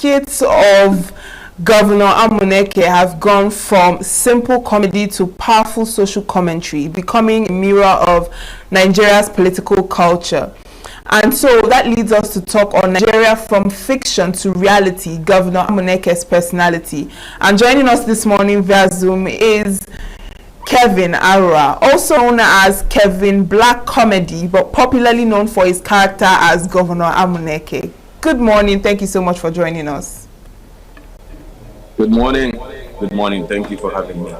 skits of Governor Amuneke have gone from simple comedy to powerful social commentary, becoming a mirror of Nigeria's political culture. And so that leads us to talk on Nigeria from fiction to reality, Governor Amuneke'S personality. And joining us this morning via Zoom is Kevin Arora, also known as Kevin Black Comedy, but popularly known for his character as Governor Amuneke. Good morning. Thank you so much for joining us. Good morning. Good morning. Thank you for having me.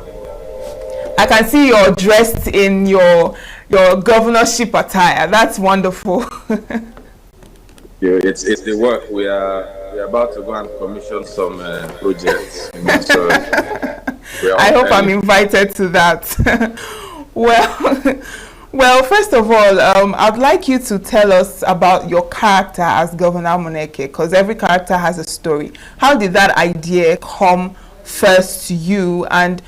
I can see you're dressed in your governorship attire. That's wonderful. Yeah, it's the work. We're about to go and commission some projects. So I hope I'm invited to that. Well, first of all, I'd like you to tell us about your character as Governor Amuneke, because every character has a story. How did that idea come first to you, and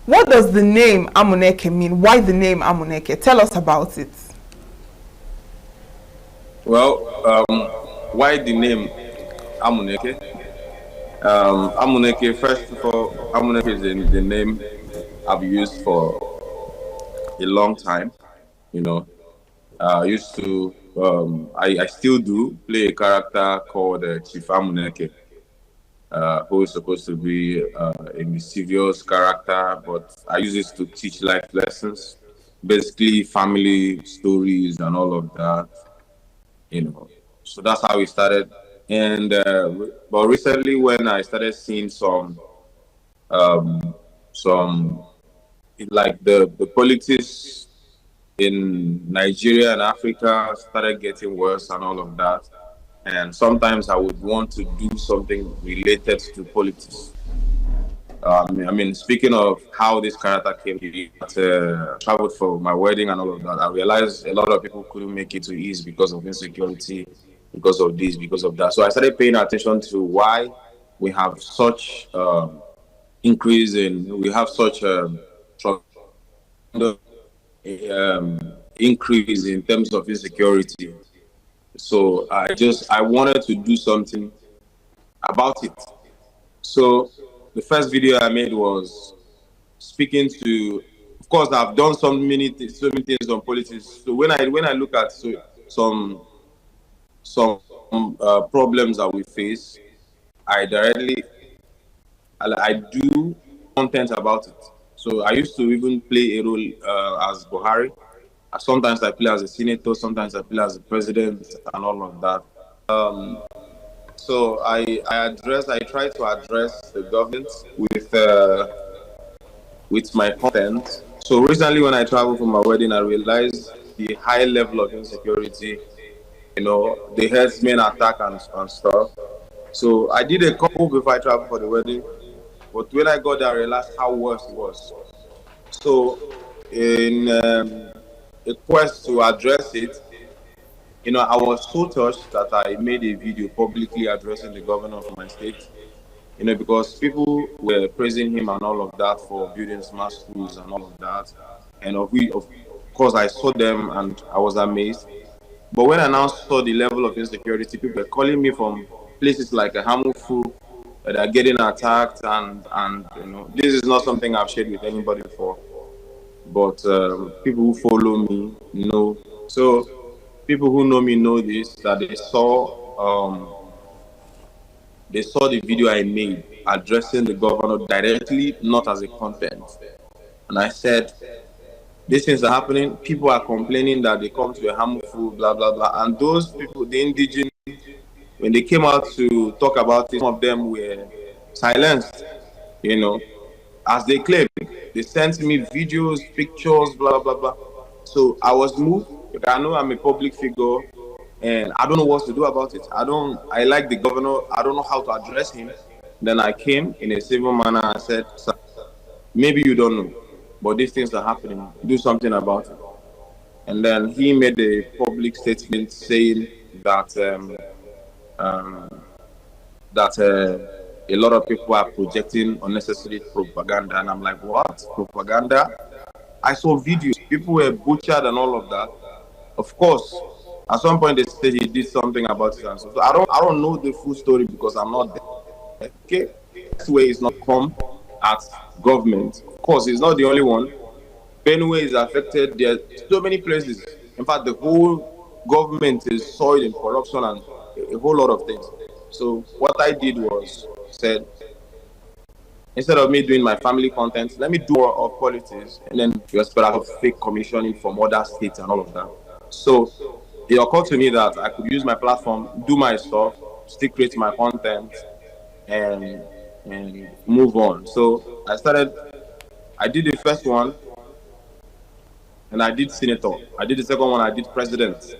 what does the name Amuneke mean? Why the name Amuneke? Tell us about it. Well, why the name Amuneke? Amuneke, first of all, Amuneke is the name I've used for a long time. You know, I used to, I still do play a character called Chief Amuneke, who is supposed to be a mischievous character, but I use it to teach life lessons, basically family stories and all of that, you know. So that's how we started. And but recently, when I started seeing some like the politics in Nigeria and Africa started getting worse and all of that, and sometimes I would want to do something related to politics. I mean, speaking of how this character came, traveled for my wedding and all of that, I realized a lot of people couldn't make it to East because of insecurity, because of this, because of that. So I started paying attention to why we have such increase in, we have such increase in terms of insecurity. So I wanted to do something about it. So the first video I made was speaking to, of course, I've done so many things on politics. So when I look at some problems that we face, I do content about it. So I used to even play a role as Buhari. Sometimes I play as a senator, sometimes I play as a president, and all of that. So I try to address the government with my content. So recently, when I traveled for my wedding, I realized the high level of insecurity. You know, the herdsmen attack and stuff. So I did a couple before I traveled for the wedding. But when I got there, I realized how worse it was. So, in a quest to address it, you know, I was so touched that I made a video publicly addressing the governor of my state. You know, because people were praising him and all of that for building smart schools and all of that. And of course, I saw them and I was amazed. But when I now saw the level of insecurity, people were calling me from places like Hamufu, that are getting attacked, and you know, this is not something I've shared with anybody before, but people who follow me know. So people who know me know this, that they saw the video I made addressing the governor directly, not as a content. And I said, these things are happening. People are complaining that they come to a harmful blah blah blah, and those people, the indigenous, when they came out to talk about it, some of them were silenced, you know, as they claimed. They sent me videos, pictures, blah, blah, blah. So I was moved. I know I'm a public figure and I don't know what to do about it. I like the governor. I don't know how to address him. Then I came in a civil manner and said, sir, maybe you don't know, but these things are happening. Do something about it. And then he made a public statement saying that a lot of people are projecting unnecessary propaganda, and I'm like, what? Propaganda? I saw videos, people were butchered and all of that. Of course, at some point they said he did something about it, and so I don't know the full story because I'm not there. Okay, this way is not come at government. Of course, it's not the only one. Benue is affected. There are so many places. In fact, the whole government is soiled in corruption and a whole lot of things. So what I did was said, instead of me doing my family content, let me do more of politics, and then you expect a lot of fake commissioning from other states and all of that. So it occurred to me that I could use my platform, do my stuff, still create my content, and move on. So I started. I did the first one, and I did senator. I did the second one. I did president.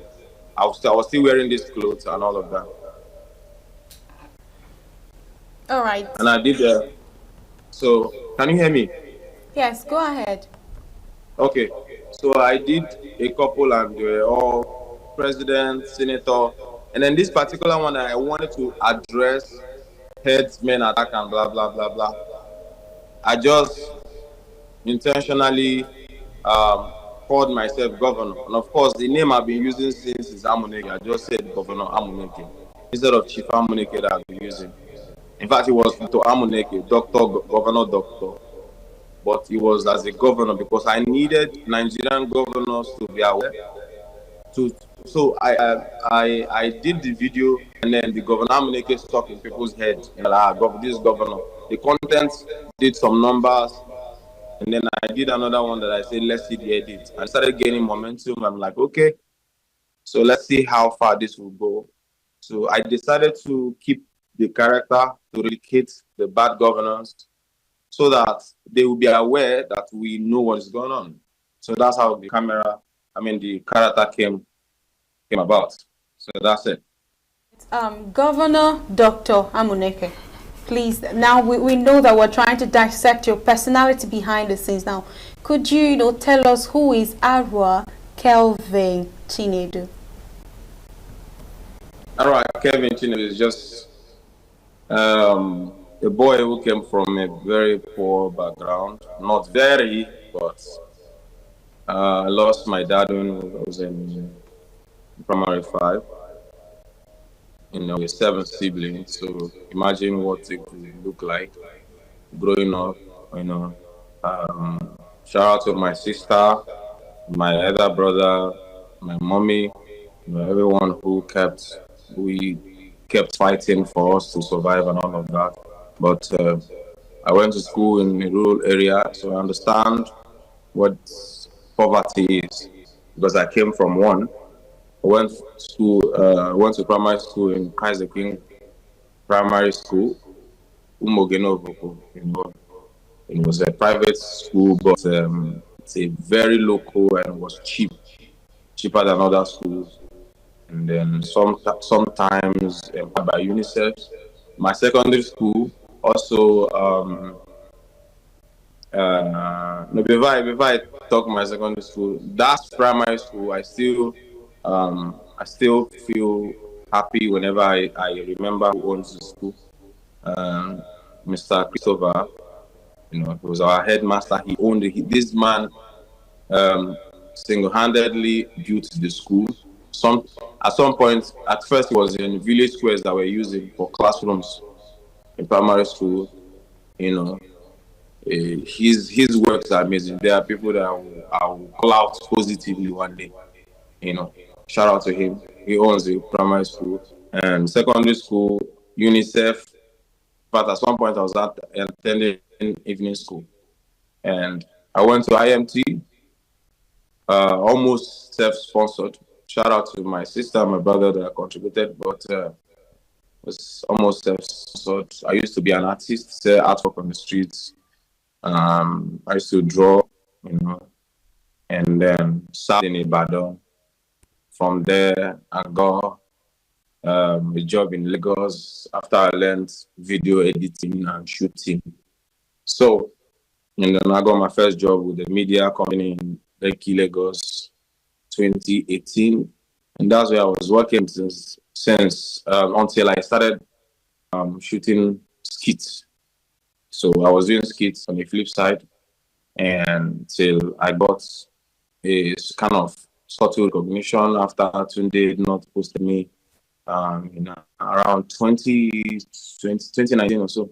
I was still wearing these clothes and all of that. All right. And I did. So can you hear me? Yes, go ahead. Okay. So I did a couple, and they were all president, senator, and then this particular one I wanted to address headsmen attack and blah blah blah blah. I just intentionally called myself governor. And of course, the name I've been using since is Amuneke. I just said Governor Amuneke instead of Chief Amuneke that I've been using. In fact, it was Dr. Amuneke, Governor Doctor. But it was as a governor because I needed Nigerian governors to be aware. So I did the video, and then the Governor Amuneke stuck in people's heads. And this governor. The content did some numbers. And then I did another one that I said, let's see the edit. I started gaining momentum. I'm like, okay, so let's see how far this will go. So I decided to keep the character to eradicate the bad governors so that they will be aware that we know what is going on. So that's how the character came about. So that's it. Governor Dr. Amuneke, please, now we know that we're trying to dissect your personality behind the scenes. Now, could you, tell us who is Arwa Kelvin Chinedu? Arwa Kelvin Chinedu is just a boy who came from a very poor background. Not very, but I lost my dad when I was in primary 5. We're 7 siblings, so imagine what it could look like growing up. Shout out to my sister, my other brother, my mommy, everyone who kept fighting for us to survive and all of that. But I went to school in a rural area, so I understand what poverty is because I came from one. I went to primary school in Kaiser King Primary School, Umogenovo. It was a private school, but it's a very local and was cheaper than other schools. And then sometimes by UNICEF. My secondary school also. Before I talk my secondary school, that's primary school. I still feel happy whenever I remember who owns the school. Mr. Christopher, he was our headmaster. He owned it. This man single-handedly built the school. At some point, at first, it was in village squares that were using for classrooms in primary school. His works are amazing. There are people that I will call out positively one day. Shout out to him. He owns the primary school and secondary school, UNICEF. But at some point, I was attending evening school, and I went to IMT, almost self-sponsored. Shout out to my sister and my brother that contributed, but was almost self-sponsored. I used to be an artist, sell artwork on the streets. I used to draw, and then started in Ibadan. From there, I got a job in Lagos after I learned video editing and shooting. So, and then I got my first job with a media company in Lekki, Lagos, 2018. And that's where I was working since until I started shooting skits. So I was doing skits on the flip side until I got a kind of subtle recognition after Tunde not posted me around 2019 or so.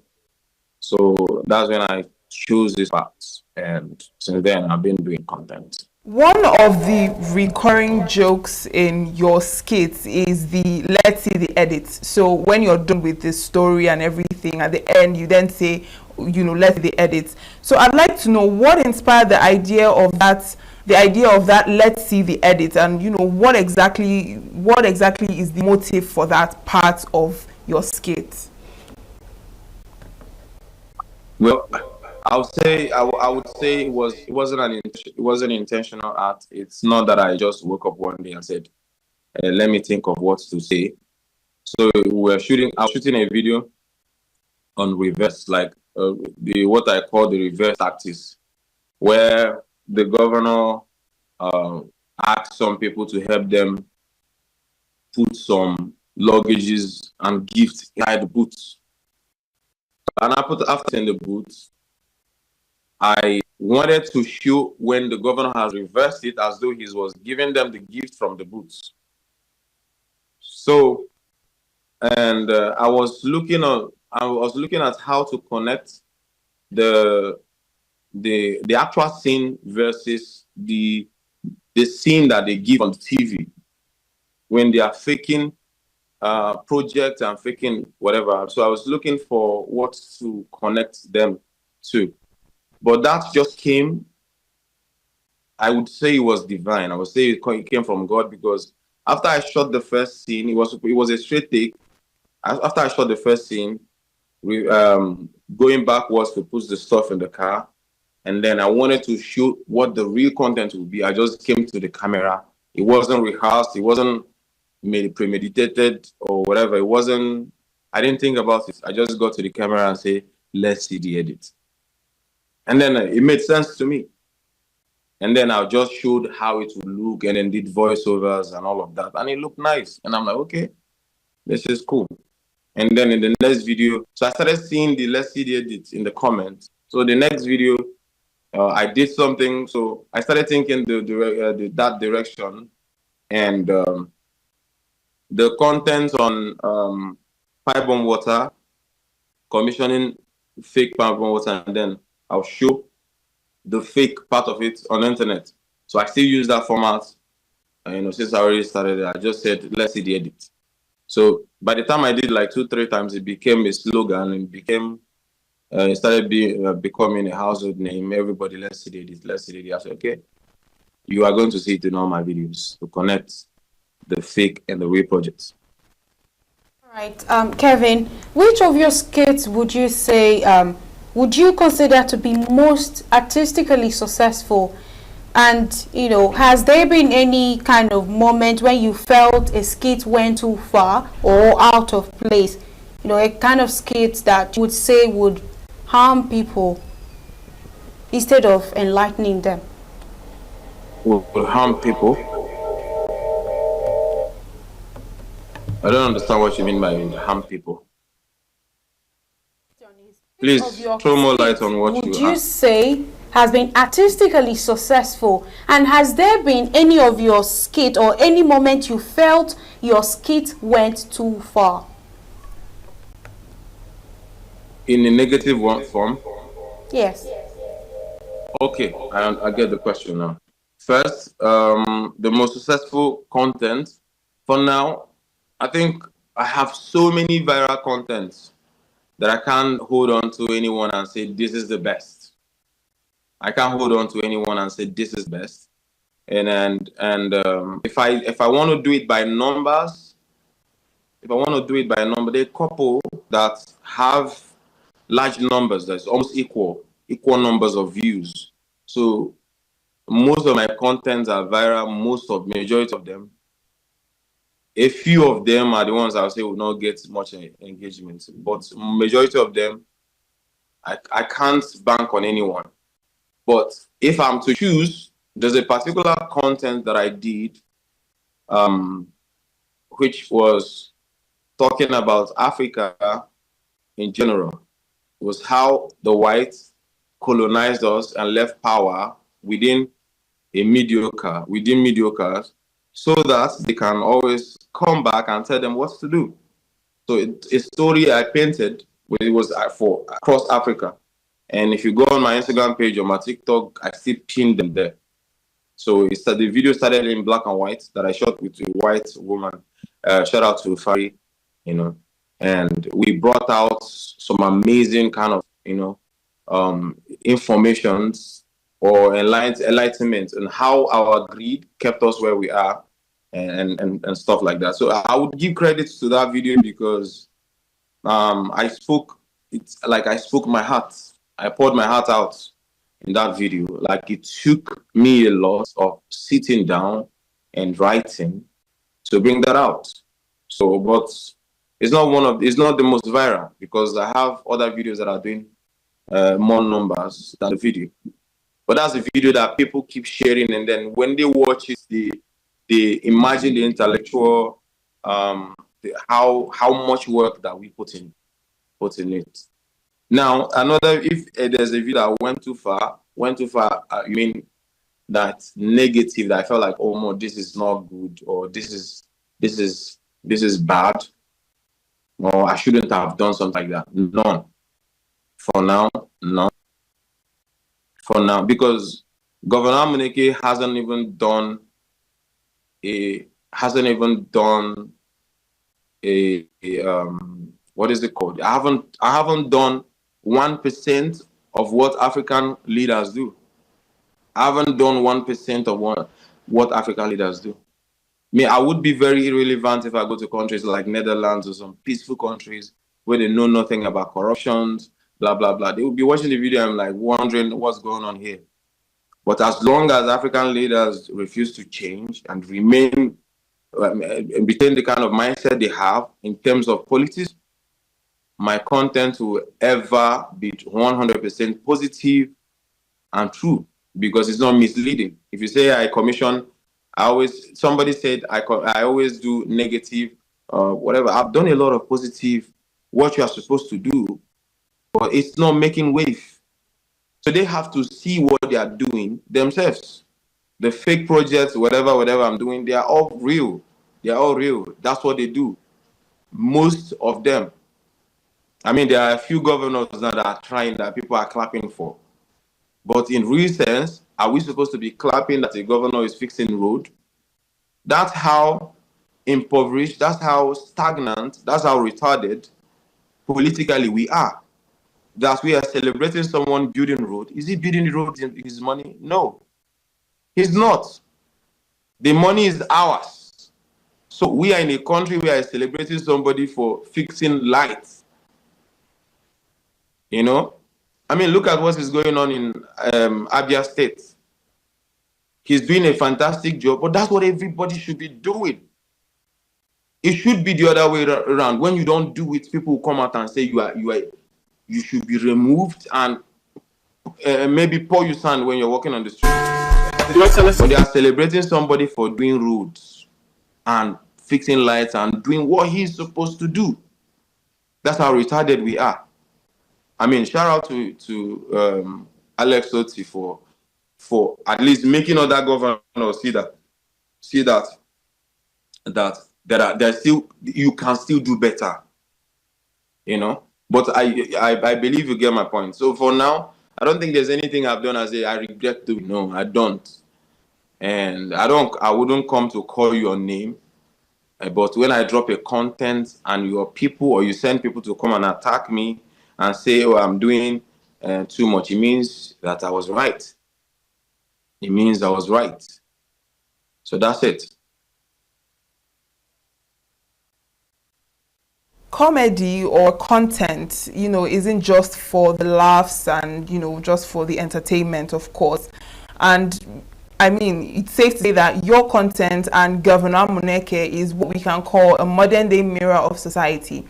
So that's when I chose this path, and since then I've been doing content. One of the recurring jokes in your skits is the let's see the edits. So when you're done with the story and everything, at the end you then say, let's see the edits. So I'd like to know what inspired the idea of that let's see the edits, and what exactly is the motive for that part of your skit. Well, I would say it wasn't an intentional act. It's not that I just woke up one day and said, let me think of what to say. So I was shooting a video on reverse, like what I call the reverse tactics, where the governor asked some people to help them put some luggages and gifts inside the boots. And after in the boots, I wanted to show when the governor has reversed it as though he was giving them the gift from the boots. So, and I was looking at how to connect the actual scene versus the scene that they give on TV when they are faking projects and faking whatever. So I was looking for what to connect them to. But that just came, I would say it was divine. I would say it came from God, because after I shot the first scene, it was a straight take. After I shot the first scene, going backwards to put the stuff in the car, and then I wanted to shoot what the real content would be. I just came to the camera. It wasn't rehearsed. It wasn't premeditated or whatever. I didn't think about it. I just got to the camera and say, let's see the edit. And then it made sense to me. And then I just showed how it would look, and then did voiceovers and all of that. And it looked nice. And I'm like, okay, this is cool. And then in the next video, so I started seeing the let's see the edit in the comments. So the next video, I did something. So I started thinking that direction. And the content on pipe bomb water, commissioning fake pipe bomb water, and then I'll show the fake part of it on the internet. So I still use that format. Since I already started it, I just said, let's see the edit. So by the time I did like 2-3 times, it became a slogan, and it started becoming a household name. Everybody, let's see the edit, let's see the edit. I said, okay, you are going to see it in all my videos to connect the fake and the real projects. All right, Kevin, which of your skits would you say would you consider to be most artistically successful? And has there been any kind of moment when you felt a skit went too far or out of place? A kind of skit that you would say would harm people instead of enlightening them. Will harm people? I don't understand what you mean by harm people. Please throw more light on what would you say has been artistically successful, and has there been any of your skit or any moment you felt your skit went too far? In a negative form? Yes. Okay, I get the question now. First, the most successful content for now, I think I have so many viral contents that I can't hold on to anyone and say this is the best. I can't hold on to anyone and say this is best. And if I want to do it by numbers, there are a couple that have large numbers, that's almost equal numbers of views. So most of my contents are viral, majority of them. A few of them are the ones I would say will not get much engagement, but majority of them, I can't bank on anyone. But if I'm to choose, there's a particular content that I did, which was talking about Africa in general. It was how the whites colonized us and left power within mediocres, so that they can always come back and tell them what to do. So a story I painted, it was for across Africa. And if you go on my Instagram page or my TikTok, I still pinned them there. So the video started in black and white that I shot with a white woman. Shout out to Fari, you know. And we brought out some amazing kind of, informations or enlightenment and how our greed kept us where we are and stuff like that. So I would give credit to that video because I spoke my heart. I poured my heart out in that video. Like, it took me a lot of sitting down and writing to bring that out. So, but it's not the most viral because I have other videos that are doing more numbers than the video. But that's a video that people keep sharing, and then when they watch it, they imagine the intellectual, how much work that we put in it. Now, if there's a video that went too far, you mean that negative, that I felt like, oh no, this is not good, or this is bad, or I shouldn't have done something like that. None. For now, none. For now, because Governor Amuneke hasn't even done what is it called? I haven't done 1% of what African leaders do. I haven't done 1% of what African leaders do. I would be very irrelevant if I go to countries like Netherlands or some peaceful countries where they know nothing about corruption, blah, blah, blah. They will be watching the video and like wondering what's going on here. But as long as African leaders refuse to change and retain the kind of mindset they have in terms of politics, my content will ever be 100% positive and true, because it's not misleading. If you say I commission, somebody said I always do negative, whatever. I've done a lot of positive, what you are supposed to do, but it's not making wave. So they have to see what they are doing themselves. The fake projects, whatever I'm doing, they are all real. That's what they do. Most of them. I mean, there are a few governors now that are trying, that people are clapping for. But in real sense, are we supposed to be clapping that a governor is fixing road? That's how impoverished, that's how stagnant, that's how retarded politically we are. That we are celebrating someone building road. Is he building the road in his money? No, he's not. The money is ours. So we are in a country where I'm celebrating somebody for fixing lights. You know? I mean, look at what is going on in Abia State. He's doing a fantastic job, but that's what everybody should be doing. It should be the other way around. When you don't do it, people will come out and say you should be removed and maybe pour you sand when you're walking on the street. But they are celebrating somebody for doing roads and fixing lights and doing what he's supposed to do. That's how retarded we are. I mean, shout out to Alex Oti for at least making other governors see that there's still, you can still do better, you know. But I believe you get my point. So for now, I don't think there's anything I've done as I regret doing. No, I don't. And I wouldn't come to call your name. But when I drop a content and your people, or you send people to come and attack me and say, oh, I'm doing too much, it means that I was right. It means I was right. So that's it. Comedy or content, isn't just for the laughs and, just for the entertainment, of course. And I mean, it's safe to say that your content and Governor Amuneke is what we can call a modern day mirror of society.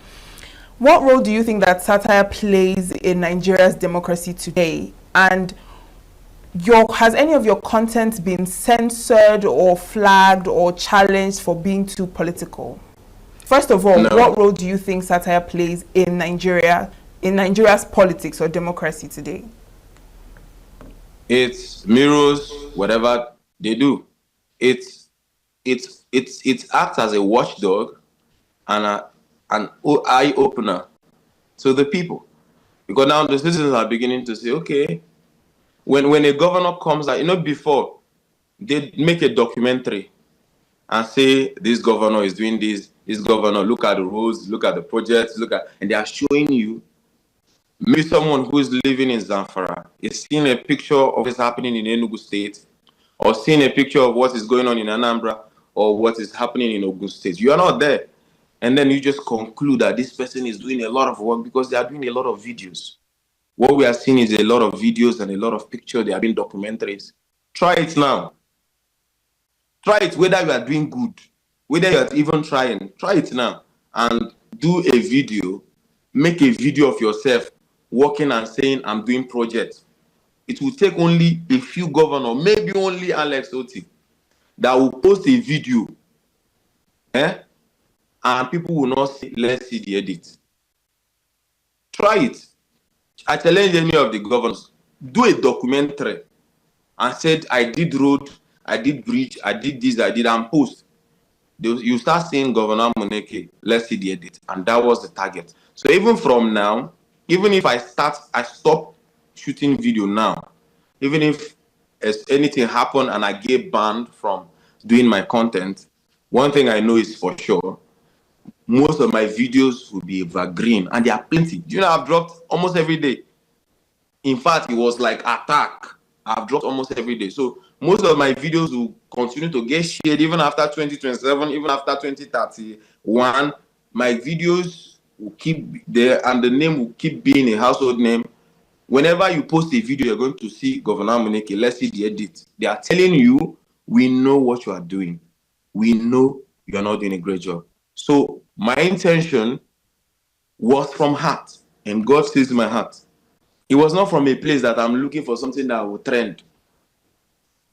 What role do you think that satire plays in Nigeria's democracy today? And has any of your content been censored or flagged or challenged for being too political? First of all, What role do you think satire plays in Nigeria's politics or democracy today? It mirrors whatever they do. It it acts as a watchdog and an eye opener to the people, because now the citizens are beginning to say, okay, when a governor comes out, before they make a documentary and say this governor is doing this governor, look at the roads, look at the projects, and they are showing you. Maybe someone who is living in Zamfara is seeing a picture of what's happening in Enugu State, or seeing a picture of what is going on in Anambra, or what is happening in Ogun State. You are not there. And then you just conclude that this person is doing a lot of work because they are doing a lot of videos. What we are seeing is a lot of videos and a lot of pictures. They are doing documentaries. Try it now. Try it, whether you are doing good, whether you are even trying. Try it now and do a video. Make a video of yourself working and saying, I'm doing projects. It will take only a few governors, maybe only Alex Oti, that will post a video. And people will not say, let's see the edit. Try it. I challenge any of the governors, do a documentary and said, I did road, I did bridge, I did this, I did, and post. You start seeing Governor Amuneke, let's see the edit. And that was the target. So even from now, even if I stop shooting video now, even if anything happened and I get banned from doing my content, one thing I know is for sure, most of my videos will be evergreen, and there are plenty. I've dropped almost every day. In fact, it was like attack. I've dropped almost every day. So most of my videos will continue to get shared even after 2027, even after 2031. My videos will keep there, and the name will keep being a household name. Whenever you post a video, you're going to see Governor Amuneke, let's see the edit. They are telling you, we know what you are doing. We know you're not doing a great job. So my intention was from heart, and God sees my heart. It was not from a place that I'm looking for something that will trend,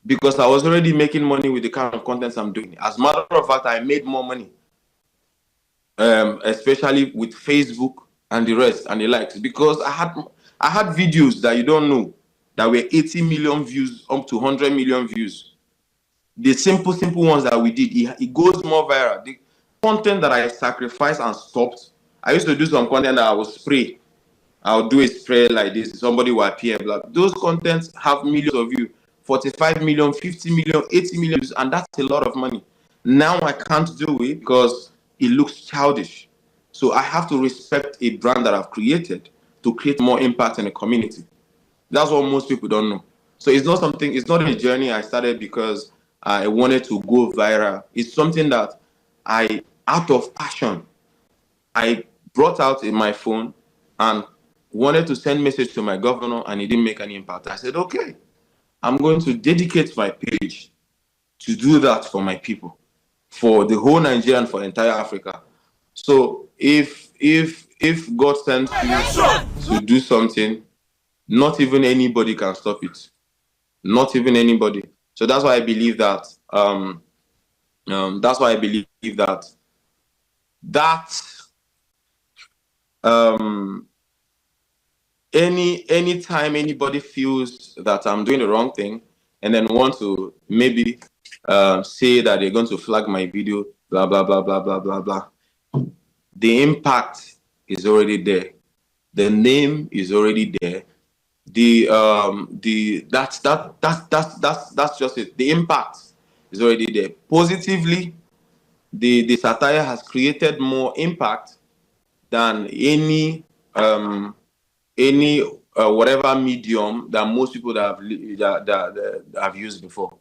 because I was already making money with the kind of content I'm doing. As a matter of fact, I made more money, especially with Facebook and the rest and the likes, because I had videos that you don't know that were 80 million views up to 100 million views. The simple ones that we did, it goes more viral. The content that I sacrificed and stopped, I used to do some content that I would spray. I'll do a spray like this, somebody will appear. Those contents have millions of views, 45 million, 50 million, 80 million, and that's a lot of money. Now I can't do it because it looks childish. So I have to respect a brand that I've created to create more impact in the community. That's what most people don't know. So it's not a journey I started because I wanted to go viral. It's something that out of passion, I brought out in my phone and wanted to send message to my governor, and he didn't make any impact. I said, okay, I'm going to dedicate my page to do that for my people, for the whole Nigeria and for entire Africa. So if God sends you to do something, not even anybody can stop it. Not even anybody. So that's why I believe that. Anytime anybody feels that I'm doing the wrong thing and then want to maybe say that they're going to flag my video, blah blah blah blah blah blah blah, the impact is already there. The name is already there. That's just it. The impact is already there. Positively, the satire has created more impact than any whatever medium that most people that have used before.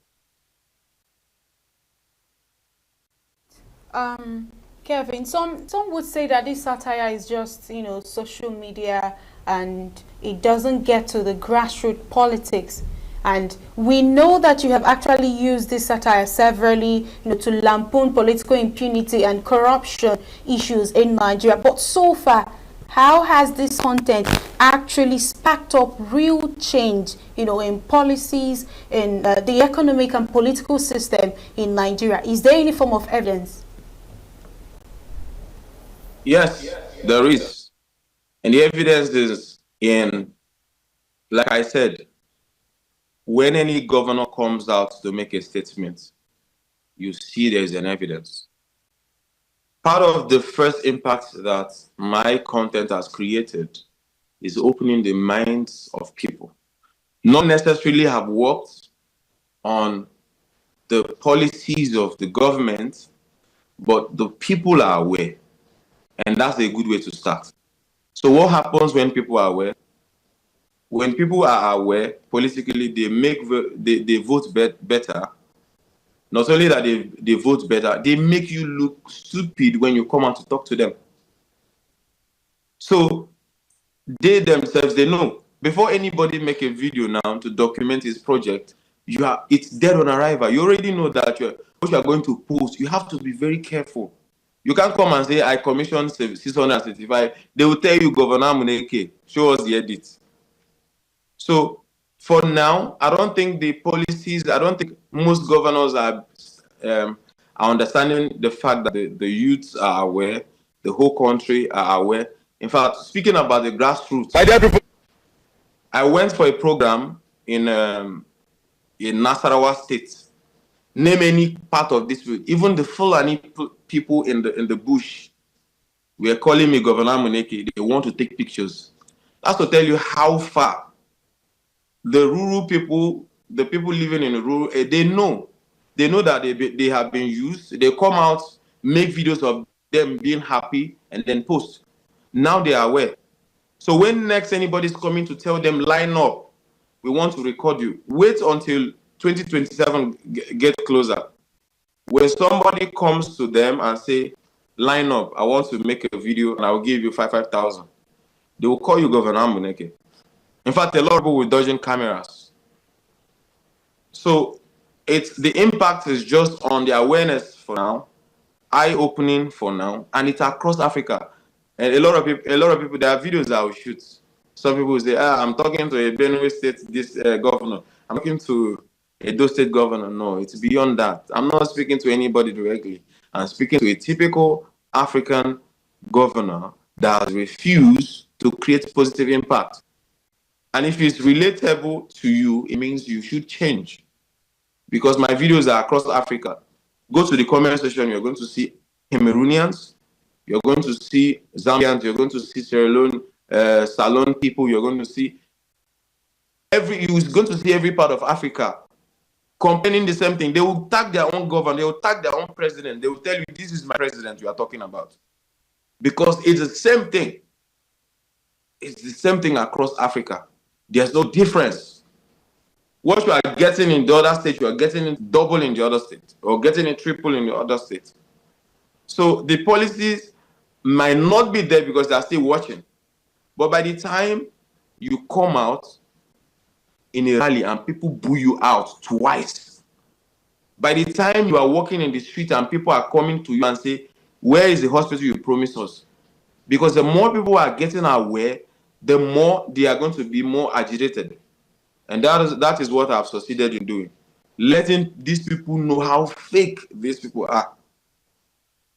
Kevin, some would say that this satire is just, social media and it doesn't get to the grassroots politics. And we know that you have actually used this satire severally, to lampoon political impunity and corruption issues in Nigeria. But so far, how has this content actually sparked up real change, in policies, in the economic and political system in Nigeria? Is there any form of evidence? Yes, there is. And the evidence is in, like I said, when any governor comes out to make a statement, you see there's an evidence. Part of the first impact that my content has created is opening the minds of people. Not necessarily have worked on the policies of the government, but the people are aware. And that's a good way to start. So what happens when people are aware? When people are aware politically, they vote better. Not only that they vote better, they make you look stupid when you come out to talk to them. So they themselves, they know. Before anybody make a video now to document his project, it's dead on arrival. You already know that what you are going to post. You have to be very careful. You can't come and say, I commissioned 675. They will tell you, Governor Amuneke, show us the edit. So for now, I don't think the policies, I don't think most governors are understanding the fact that the youths are aware, the whole country are aware. In fact, speaking about the grassroots, I went for a program in Nasarawa State. Name any part of this, even the Fulani people in the bush were calling me Governor Amuneke. They want to take pictures. That's to tell you how far the rural people, the people living in the rural, they know that they have been used. They come out, make videos of them being happy, and then post. Now they are aware. So when next anybody's coming to tell them, line up, we want to record you, wait until 2027 get closer. When somebody comes to them and say, line up, I want to make a video and I'll give you 5,000, they will call you Governor Amuneke. In fact, a lot of people with dodging cameras. So the impact is just on the awareness for now, eye-opening for now, and it's across Africa. And a lot of people, there are videos I will shoot. Some people will say, I'm talking to a Benue State governor. I'm talking to a Edo State governor. No, it's beyond that. I'm not speaking to anybody directly. I'm speaking to a typical African governor that has refused to create positive impact. And if it's relatable to you, it means you should change. Because my videos are across Africa. Go to the comment section, you're going to see Cameroonians, you're going to see Zambians, you're going to see Sierra Leone, Salon people, you're going to see every part of Africa complaining the same thing. They will tag their own governor, they will tag their own president, they will tell you, this is my president you are talking about. Because it's the same thing. It's the same thing across Africa. There's no difference. What you are getting in the other state, you are getting it double in the other state, or getting it triple in the other state. So the policies might not be there because they are still watching. But by the time you come out in a rally and people boo you out twice, by the time you are walking in the street and people are coming to you and say, where is the hospital you promised us? Because the more people are getting aware, the more they are going to be more agitated. And that is what I've succeeded in doing. Letting these people know how fake these people are.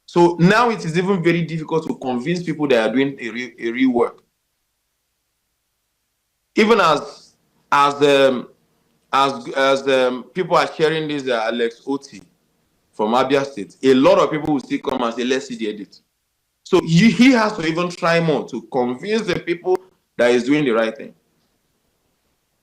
So now it is even very difficult to convince people they are doing a real work. Even as people are sharing this Alex Oti from Abia State, a lot of people will still come and say, let's see the edit. So he has to even try more to convince the people that he's doing the right thing.